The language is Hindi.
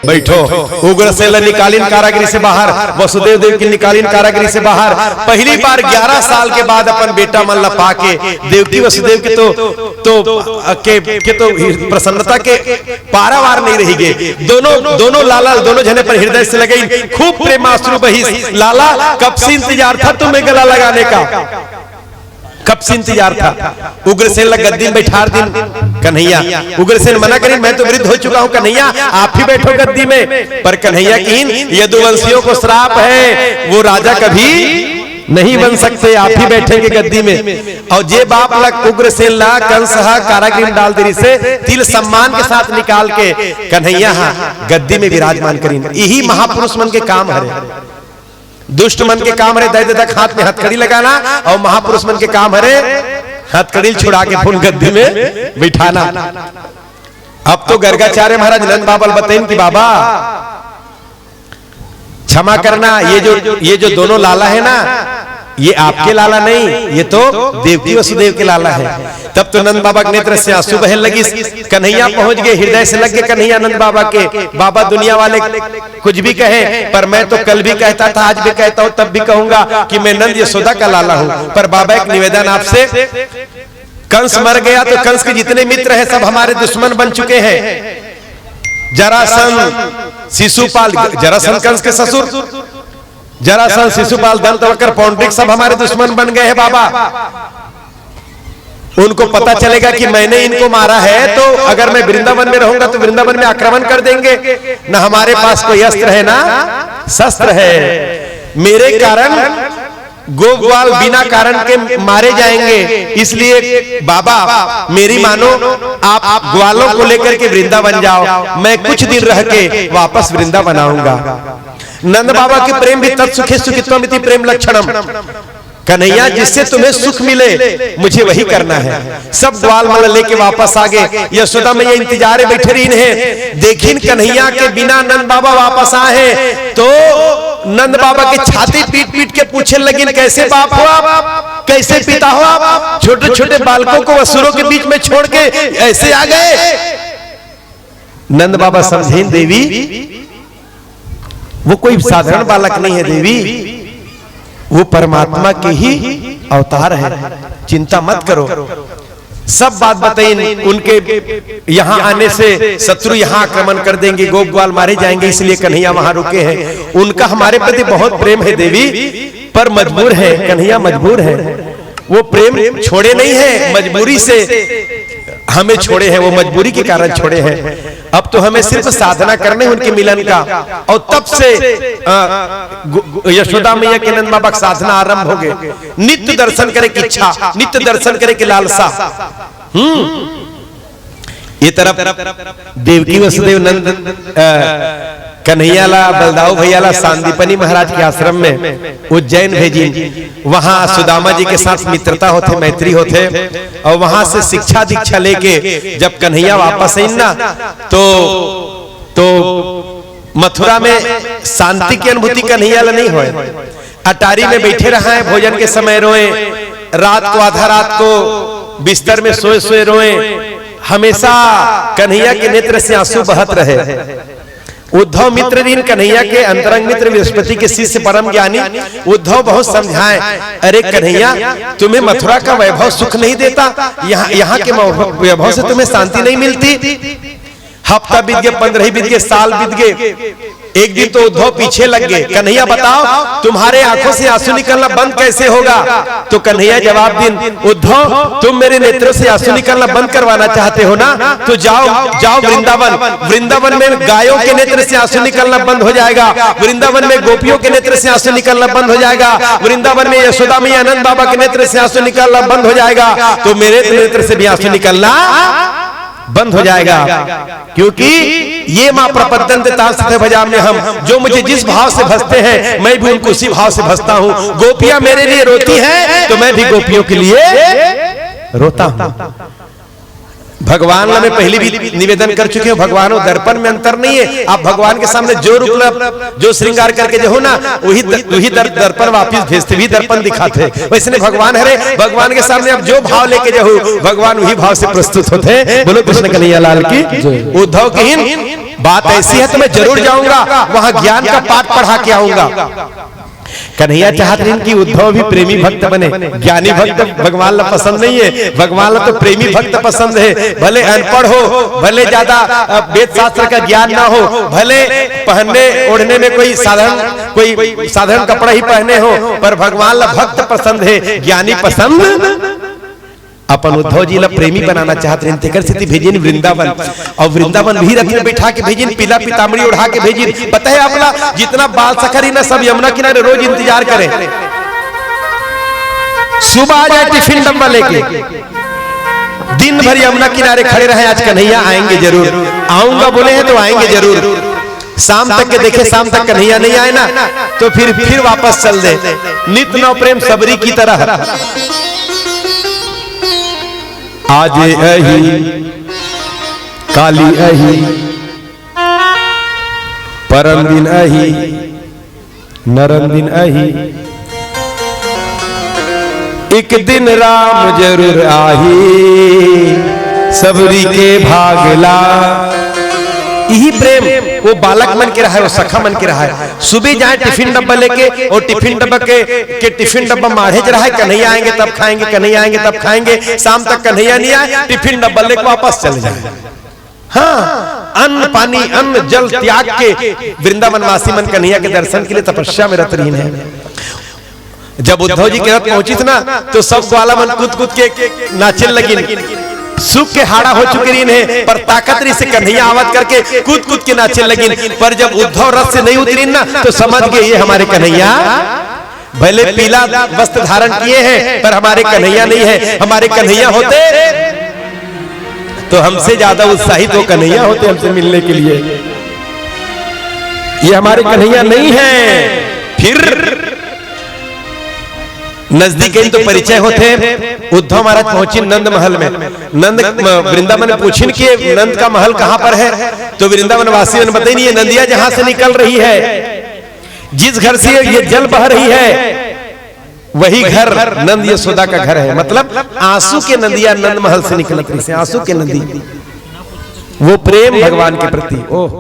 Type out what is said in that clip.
बैठो। उग्रसेन निकालीन कारागृह से बाहर, वसुदेव देव की निकालीन कारागृह से बाहर। पहली बार 11 साल के बाद अपन बेटा मन ला पाके देवकी वसुदेव के तो प्रसन्नता के पारावार नहीं रही गए। दोनों लाला दोनों जने पर हृदय से लगे, खूब प्रेमाश्रु बही। लाला कब से इंतजार था तुम्हें गला लगाने का, कब से इंतजार था। उग्रसेन लग गद्दी में बैठा दिन कन्हैया। उग्रसेन मना करें, मैं तो वृद्ध हो चुका हूं कन्हैया, आप ही बैठो गद्दी में। पर कन्हैया की यदुवंशियों को श्राप है, वो राजा कभी नहीं बन सकते, आप ही बैठेंगे गद्दी में। और जे बाप लग उग्रसेन ला कंस कारागृह डाल दे से तिल सम्मान के साथ निकाल के कन्हैया गद्दी में विराजमान करें। यही महापुरुष मन के काम है। दुष्ट मन के काम है दैत्य तक हाथ में हथकड़ी लगाना, और महापुरुष मन के काम है हथकड़ी छुड़ा के फुल गद्दी में बिठाना। अब तो गर्गाचार्य महाराज नंद बाबा बताएं कि बाबा क्षमा करना, ये जो दोनों लाला है ना, ये आपके लाला नहीं, ये तो देवकी वसुदेव के लाला है। तब तो नंद बाबा के नेत्र से आंसू बहने लगी। कन्हैया पहुंच गए, हृदय से लग गए कन्हैया नंद बाबा के। बाबा दुनिया वाले कुछ भी कहे, पर मैं तो कल भी कहता था, आज भी कहता हूं, तब भी कहूंगा कि मैं नंद यशोदा का लाला हूं। पर बाबा एक निवेदन आपसे, कंस मर गया तो कंस के जितने मित्र हैं सब हमारे दुश्मन बन चुके हैं। जरासंध, शिशुपाल, जरासंध कंस के ससुर, जरासंध, शिशुपाल, दंतवक्र, पौंड्रिक सब हमारे दुश्मन बन गए हैं बाबा। उनको पता चलेगा कि मैंने इनको मारा है, तो अगर मैं वृंदावन में रहूंगा तो वृंदावन में आक्रमण कर देंगे। ना हमारे पास कोई अस्त्र है ना शस्त्र है। मेरे कारण गोग्वाल बिना कारण के मारे जाएंगे। इसलिए बाबा मेरी मानो, आप ग्वालों को लेकर के वृंदावन जाओ, मैं कुछ दिन रह के वापस वृंदावन आऊंगा। नंद बाबा के प्रेम भी तत्सुखे सुखित्वमिति प्रेम लक्षणम। कन्हैया जिससे तुम्हें सुख मिले मुझे वही करना है। सब ग्वाल माल लेके वापस आ गए। यशोदा मैया इंतजार में बैठे रही है। देखिन कन्हैया के बिना नंद बाबा वापस आए तो नंद बाबा के छाती पीट पीट के पूछने लगी, कैसे बाप हो आप, कैसे पिता हो आप, छोटे छोटे बालकों को असुरों के बीच में छोड़ के ऐसे आ गए। नंद बाबा समझे देवी वो कोई साधारण बालक नहीं है देवी, वो परमात्मा के ही अवतार है, चिंता मत करो। सब बात बताइए। उनके यहाँ आने से शत्रु यहाँ आक्रमण कर देंगे, गोप ग्वाल मारे जाएंगे, इसलिए कन्हैया वहां रुके हैं। उनका हमारे प्रति बहुत प्रेम है देवी, पर मजबूर है कन्हैया, मजबूर है। वो प्रेम छोड़े नहीं है, मजबूरी से हमें छोड़े हैं, वो मजबूरी के कारण छोड़े हैं। अब तो हमें सिर्फ साधना करने उनके मिलन का, और तब से यशोदा मैया के नंद बाबा का साधना आरंभ हो गए। नित्य दर्शन करे की इच्छा, नित्य दर्शन करे की लालसा। ये तरफ देवकी वसुदेव नंद कन्हैया ला, बलदाऊ भैया ला सांदीपनी महाराज के आश्रम में उज्जैन भेजी। वहां सुदामा जी के साथ मित्रता होते, मैत्री होते, और वहां से शिक्षा दीक्षा लेके जब कन्हैया वापस आई ना, तो मथुरा में शांति की अनुभूति कन्हैया ला नहीं हुई। अटारी में बैठे रहा है, भोजन के समय रोए, रात को आधा रात को बिस्तर में सोए सोए रोए। हमेशा कन्हैया के नेत्र से आंसू बहत रहे। उद्धव मित्र दिन कन्हैया के अंतरंग मित्र बृहस्पति के शिष्य परम ज्ञानी उद्धव बहुत समझाए, अरे कन्हैया तुम्हें मथुरा का वैभव सुख नहीं देता, यहाँ के वैभव से तुम्हें शांति नहीं मिलती। हफ्ता बीत गए, 15 बीत गए, साल बीत गए। एक दिन तो उद्धव पीछे लग गए, कन्हैया बताओ तुम्हारे आंखों से आंसू निकलना बंद कैसे होगा। तो कन्हैया जवाब दिन, उद्धव तुम मेरे नेत्रों से आंसू निकलना बंद करवाना चाहते हो ना, तो जाओ वृंदावन। वृंदावन में गायों के नेत्र से आंसू निकलना बंद हो जाएगा, वृंदावन में गोपियों के नेत्र से आंसू निकलना बंद हो जाएगा, वृंदावन में यशोदा मैया आनंद बाबा के नेत्र से आंसू निकलना बंद हो जाएगा, तो मेरे नेत्र से भी आंसू निकलना बंद हो जाएगा। क्योंकि ये मां प्रपद्यन्ते भजाम में हम, जो मुझे जिस भाव से भजते हैं मैं भी उनको उसी भाव से भजता हूं। गोपियां मेरे लिए रोती हैं तो मैं भी गोपियों के लिए रोता हूं। भगवान में पहले भी निवेदन कर चुके हो, भगवान हो दर्पण में अंतर नहीं है। आप भगवान के सामने जो रूप जो श्रृंगार करके जो हो ना वही दर्पण वापिस भेजते भी दर्पण दिखाते। वैसे भगवान हरे भगवान के सामने आप जो भाव लेके जो हो भगवान वही भाव से प्रस्तुत होते हैं। बोलो कृष्ण कन्हैया लाल की। उद्धव की बात ऐसी है तो मैं जरूर जाऊंगा वहां ज्ञान का पाठ पढ़ा के आऊंगा। कन्हैया चाहते हैं कि उद्धव भी प्रेमी भक्त बने। ज्ञानी भक्त भगवान ला पसंद नहीं है, भगवान ला तो प्रेमी भक्त पसंद है। भले अनपढ़ हो, भले ज्यादा वेद शास्त्र का ज्ञान ना हो, भले पहनने ओढ़ने में कोई साधारण कपड़ा ही पहने हो, पर भगवान ला भक्त पसंद है, ज्ञानी पसंद। अपन उद्धव जी ला प्रेमी बनाना चाहते हैं, तेकर स्थिति भेजिन वृंदावन, और वृंदावन भी रथ में बैठा के भेजिन, पीला पीताम्बरी उड़ा के भेजिन। पता है अपना जितना बाल सखरी ना सब यमुना किनारे रोज इंतजार करें, सुबह आ जाए टिफिन डब्बा लेके, दिन भर यमुना किनारे खड़े रहे। आज कन्हैया आएंगे जरूर, आऊंगा बोले हैं तो आएंगे जरूर। शाम तक के देखे, शाम तक कन्हैया नहीं आए ना तो फिर वापस चल दे। नित नव प्रेम सबरी की तरह आज अही काली अही परम दिन अही नरम दिन अही, एक दिन राम जरूर आही सबरी के भागला। यही प्रेम वो बालक मन के रहा है, वो सखा मन के रहा है। सुबह जाए टिफिन डब्बा लेके और टिफिन डब्बा के टिफिन डब्बा माढ़े रहा है, कन्हैया आएंगे तब खाएंगे, कन्हैया आएंगे तब खाएंगे। शाम तक कन्हैया नहीं आए, टिफिन डब्बा लेके वापस चले जाए। हाँ, अन्न पानी अन्न जल त्याग के वृंदावनवासी मन कन्हैया के दर्शन के लिए तपस्या में रत रही है। जब उद्धव जी के रथ पहुंची थी ना तो सब ग्वाला मन कूद कूद के नाचने लगी। सुख के हाड़ा हो चुके हैं, पर ताकत से कन्हैया आवाज करके कूद कूद के नाचने लगी। पर जब उद्धव रथ से नहीं उतरी ना तो समझ गए ये हमारे कन्हैया, भले पीला वस्त्र धारण किए हैं पर हमारे कन्हैया नहीं है। हमारे कन्हैया होते तो हमसे ज्यादा उत्साहित वो कन्हैया होते हमसे मिलने के लिए। ये हमारे कन्हैया नहीं है। फिर नजदीक तो परिचय होते। उद्धव महाराज पहुंचे नंद महल में। नंद वृंदावन में पूछिन कि नंद का महल कहां पर है, तो वृंदावन वासी ने बताई नहीं, नदिया जहां से निकल रही है, जिस घर से ये जल बह रही है वही घर नंद यशोदा का घर है। मतलब आंसू के नदिया नंद महल से निकलत रही से, आंसू के नदी, वो प्रेम भगवान के प्रति। ओह